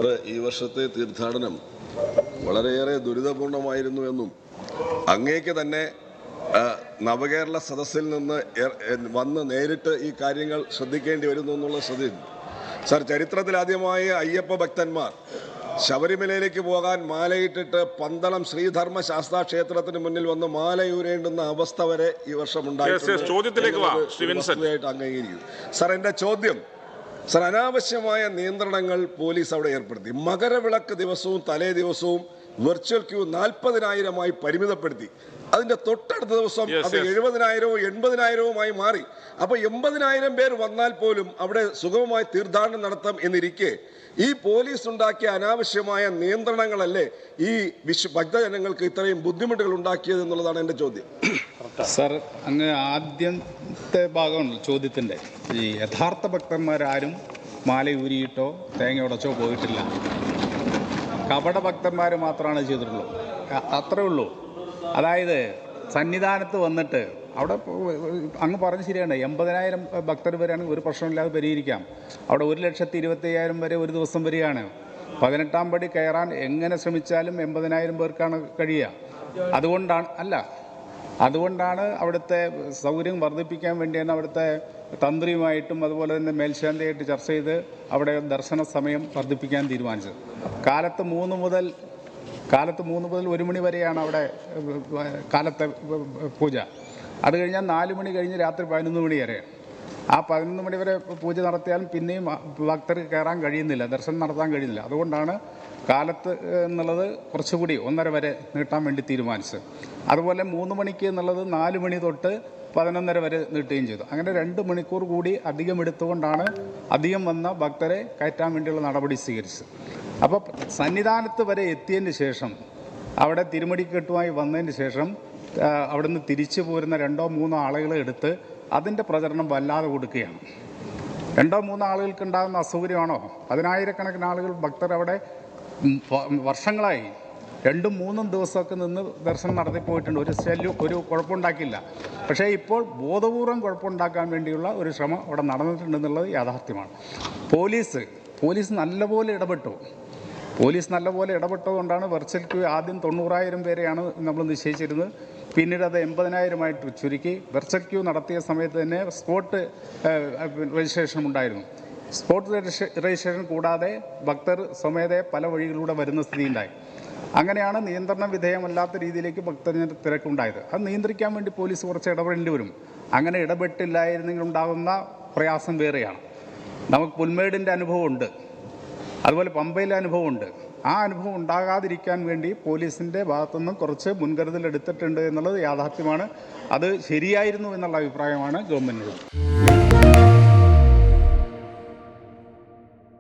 Sir ഈ വർഷത്തെ തീർത്ഥാടനം വളരെയേറെ ദുരിതപൂർണമായിരുന്നുവെന്നും അങ്ങേക്ക് തന്നെ നവകേരള സദസ്സിൽ നിന്ന് വന്ന് നേരിട്ട് ഈ കാര്യങ്ങൾ ശ്രദ്ധിക്കേണ്ടി വരുന്നു എന്നുള്ള ശ്രദ്ധയുണ്ട്. സാർ, ചരിത്രത്തിലാദ്യമായി അയ്യപ്പ ഭക്തന്മാർ ശബരിമലയിലേക്ക് പോകാൻ മാലയിട്ടിട്ട് പന്തളം ശ്രീധർമ്മ ശാസ്താ ക്ഷേത്രത്തിന് മുന്നിൽ വന്ന് മാലയൂരേണ്ടുന്ന അവസ്ഥ വരെ ഈ വർഷം ഉണ്ടായിട്ടുണ്ട്. അംഗീകരിക്കുന്നു. സാർ, എൻ്റെ ചോദ്യം, സാർ, അനാവശ്യമായ നിയന്ത്രണങ്ങൾ പോലീസ് അവിടെ ഏർപ്പെടുത്തി. മകരവിളക്ക് ദിവസവും തലേ ദിവസവും വെർച്വൽ ക്യൂ 40,000-ആയി പരിമിതപ്പെടുത്തി. അതിന്റെ തൊട്ടടുത്ത ദിവസം അത് 70,000-വും 80,000-വുമായി മാറി. അപ്പോൾ 80,000 പേർ വന്നാൽ പോലും അവിടെ സുഗമമായി തീർത്ഥാടനം നടത്താം എന്നിരിക്കെ ഈ പോലീസ് ഉണ്ടാക്കിയ അനാവശ്യമായ നിയന്ത്രണങ്ങളല്ലേ ഈ ഭക്തജനങ്ങൾക്ക് ഇത്രയും ബുദ്ധിമുട്ടുകൾ ഉണ്ടാക്കിയത് എന്നുള്ളതാണ് എൻ്റെ ചോദ്യം. സർ, അങ്ങ് ആദ്യത്തെ ഭാഗമാണ് ചോദ്യത്തിൻ്റെ. ഈ യഥാർത്ഥ ഭക്തന്മാരാരും മാല ഊരിയിട്ടോ തേങ്ങ ഉടച്ചോ പോയിട്ടില്ല. കപട ഭക്തന്മാർ മാത്രമാണ് ചെയ്തിട്ടുള്ളൂ. അത്രേ ഉള്ളൂ. അതായത് സന്നിധാനത്ത് വന്നിട്ട് അവിടെ അങ്ങ് പറഞ്ഞ് ശരിയാണ്, 80,000 ഭക്തർ വരെയാണെങ്കിൽ ഒരു പ്രശ്നമില്ലാതെ പരിഹരിക്കാം. അവിടെ 1,25,000 വരെ ഒരു ദിവസം വരികയാണ്. 18-ാം പടി കയറാൻ എങ്ങനെ ശ്രമിച്ചാലും 80,000 പേർക്കാണ് കഴിയുക. അതുകൊണ്ടാണ് അവിടുത്തെ സൗകര്യം വർദ്ധിപ്പിക്കാൻ വേണ്ടിയാണ് അവിടുത്തെ തന്ത്രിയുമായിട്ടും അതുപോലെ തന്നെ മേൽശാന്തിയായിട്ട് ചർച്ച ചെയ്ത് അവിടെ ദർശന സമയം വർദ്ധിപ്പിക്കാൻ തീരുമാനിച്ചത്. കാലത്ത് 3 മുതൽ 1 മണി വരെയാണ് അവിടെ കാലത്തെ പൂജ. അത് കഴിഞ്ഞാൽ 4 മണി കഴിഞ്ഞ് രാത്രി 11 മണി വരെ. ആ 11 മണി വരെ പൂജ നടത്തിയാലും പിന്നെയും ഭക്തർക്ക് കയറാൻ കഴിയുന്നില്ല, ദർശനം നടത്താൻ കഴിയുന്നില്ല. അതുകൊണ്ടാണ് കാലത്ത് എന്നുള്ളത് കുറച്ചുകൂടി 1:30 വരെ നീട്ടാൻ വേണ്ടി തീരുമാനിച്ചത്. അതുപോലെ 3 മണിക്ക് എന്നുള്ളത് 4 മണി തൊട്ട് 11:30 വരെ നീട്ടുകയും ചെയ്തു. അങ്ങനെ 2 മണിക്കൂർ കൂടി അധികം എടുത്തുകൊണ്ടാണ് അധികം വന്ന ഭക്തരെ കയറ്റാൻ വേണ്ടിയുള്ള നടപടി സ്വീകരിച്ചത്. അപ്പോൾ സന്നിധാനത്ത് വരെ എത്തിയതിന് ശേഷം അവിടെ തിരുമടിക്കെട്ടുമായി വന്നതിന് ശേഷം അവിടുന്ന് തിരിച്ചു പോരുന്ന 2-3 ആളുകളെ എടുത്ത് അതിൻ്റെ പ്രചരണം വല്ലാതെ കൊടുക്കുകയാണ്. 2-3 ആളുകൾക്ക് ഉണ്ടാകുന്ന അസൗകര്യമാണോ? 10,000-കണക്കിന് ആളുകൾ ഭക്തർ അവിടെ വർഷങ്ങളായി 2-3 ദിവസമൊക്കെ നിന്ന് ദർശനം നടത്തി പോയിട്ടുണ്ട്. ഒരു കുഴപ്പമുണ്ടാക്കില്ല. പക്ഷേ ഇപ്പോൾ ബോധപൂർവം കുഴപ്പമുണ്ടാക്കാൻ വേണ്ടിയുള്ള ഒരു ശ്രമം അവിടെ നടന്നിട്ടുണ്ടെന്നുള്ളത് യാഥാർത്ഥ്യമാണ്. പോലീസ് നല്ലപോലെ ഇടപെട്ടതുകൊണ്ടാണ് വെർച്വൽ ക്യൂ ആദ്യം 90,000 പേരെയാണ് നമ്മൾ നിശ്ചയിച്ചിരുന്നത്. പിന്നീട് അത് 80,000-ആയിട്ട് ചുരുക്കി. വെർച്വൽ ക്യൂ നടത്തിയ സമയത്ത് തന്നെ സ്പോട്ട് രജിസ്ട്രേഷൻ ഉണ്ടായിരുന്നു. സ്പോട്ട് രജിസ്ട്രേഷൻ കൂടാതെ ഭക്തർ സ്വമേധയെ പല വഴികളിലൂടെ വരുന്ന സ്ഥിതിയുണ്ടായി. അങ്ങനെയാണ് നിയന്ത്രണ വിധേയമല്ലാത്ത രീതിയിലേക്ക് ഭക്തജന തിരക്കുണ്ടായത്. അത് നിയന്ത്രിക്കാൻ വേണ്ടി പോലീസ് കുറച്ച് ഇടപെടേണ്ടി വരും. അങ്ങനെ ഇടപെട്ടില്ലായിരുന്നെങ്കിൽ ഉണ്ടാകുന്ന പ്രയാസം വേറെയാണ്. നമുക്ക് പുൽമേടിൻ്റെ അനുഭവമുണ്ട്, അതുപോലെ പമ്പയിലെ അനുഭവമുണ്ട്. ആ അനുഭവം ഉണ്ടാകാതിരിക്കാൻ വേണ്ടി പോലീസിൻ്റെ ഭാഗത്തുനിന്നും കുറച്ച് മുൻകരുതൽ എടുത്തിട്ടുണ്ട് എന്നുള്ളത് യാഥാർത്ഥ്യമാണ്. അത് ശരിയായിരുന്നു എന്നുള്ള അഭിപ്രായമാണ് ഗവൺമെൻറ്റിന്.